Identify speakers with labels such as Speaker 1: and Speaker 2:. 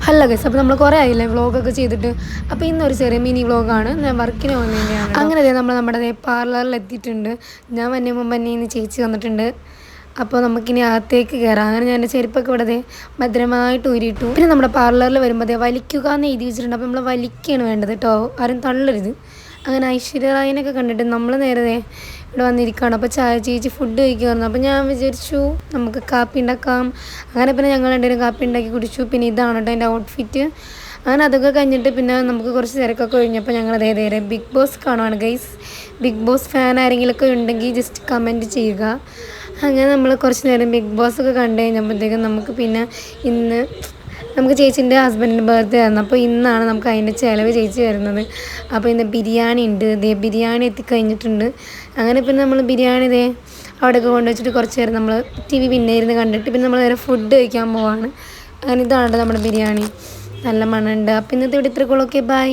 Speaker 1: Hello guys, അപ്പോൾ നമ്മൾ കുറേ ആയില്ലേ വ്ളോഗൊക്കെ ചെയ്തിട്ട്. അപ്പോൾ ഇന്നൊരു ചെറിയ മിനി വ്ളോഗാണ്. ഞാൻ വർക്കിന് പോകുന്നതിൻ്റെയാണ്. അങ്ങനെ നമ്മൾ നമ്മുടെ പാർലറിൽ എത്തിയിട്ടുണ്ട്. ഞാൻ വന്നേ മുമ്പ് ഇന്ന് ചേച്ചി വന്നിട്ടുണ്ട്. അപ്പോൾ നമുക്കിനി അകത്തേക്ക് കയറാം. അങ്ങനെ ഞാൻ എൻ്റെ ചെരുപ്പൊക്കെ ഇവിടെ ഭദ്രമായിട്ട് ഊരിയിട്ടു. പിന്നെ നമ്മുടെ പാർലറിൽ വരുമ്പോൾ വലിക്കുക എന്ന് എഴുതി വെച്ചിട്ടുണ്ട്. അപ്പോൾ നമ്മൾ വലിക്കുകയാണ് വേണ്ടത് കേട്ടോ, ആരും തള്ളരുത്. അങ്ങനെ ഐശ്വര്യ റായിനൊക്കെ കണ്ടിട്ട് നമ്മൾ നേരെ ഇവിടെ വന്നിരിക്കുകയാണ്. അപ്പോൾ ചേച്ചി ഫുഡ് കഴിക്കുമായിരുന്നു. അപ്പോൾ ഞാൻ വിചാരിച്ചു നമുക്ക് കാപ്പി ഉണ്ടാക്കാം. അങ്ങനെ പിന്നെ ഞങ്ങൾ രണ്ടുപേരും കാപ്പി ഉണ്ടാക്കി കുടിച്ചു. പിന്നെ ഇതാണ് കേട്ടോ എൻ്റെ ഔട്ട്ഫിറ്റ്. അങ്ങനെ അതൊക്കെ കഴിഞ്ഞിട്ട് പിന്നെ നമുക്ക് കുറച്ച് തിരക്കൊക്കെ കഴിഞ്ഞപ്പോൾ ഞങ്ങൾ നേരെ ബിഗ് ബോസ് കാണുവാണ് ഗൈസ്. ബിഗ് ബോസ് ഫാൻ ആരെങ്കിലുമൊക്കെ ഉണ്ടെങ്കിൽ ജസ്റ്റ് കമൻറ്റ് ചെയ്യുക. അങ്ങനെ നമ്മൾ കുറച്ച് നേരം ബിഗ് ബോസ് ഒക്കെ കണ്ടു കഴിഞ്ഞപ്പോഴത്തേക്കും നമുക്ക് പിന്നെ ഇന്ന് നമുക്ക് ചേച്ചീൻ്റെ ഹസ്ബൻഡിൻ്റെ ബർത്ത്ഡേ ആയിരുന്നു. അപ്പോൾ ഇന്നാണ് നമുക്ക് അതിൻ്റെ ചിലവ് ചേച്ചി വരുന്നത്. അപ്പോൾ ഇന്ന് ബിരിയാണി ഉണ്ട്. ബിരിയാണി എത്തിക്കഴിഞ്ഞിട്ടുണ്ട്. അങ്ങനെ പിന്നെ നമ്മൾ ബിരിയാണി അവിടെയൊക്കെ കൊണ്ടുവച്ചിട്ട് കുറച്ച് നേരം നമ്മൾ TV പിന്നെ ഇരുന്ന് കണ്ടിട്ട് പിന്നെ നമ്മൾ നേരെ ഫുഡ് കഴിക്കാൻ പോവാണ്. അങ്ങനെ ഇതാണ് നമ്മുടെ ബിരിയാണി. നല്ല മണമുണ്ട്. അപ്പോൾ ഇന്നത്തെ ഇവിടെ ഇത്രക്കുള്ളൂ. Okay, by.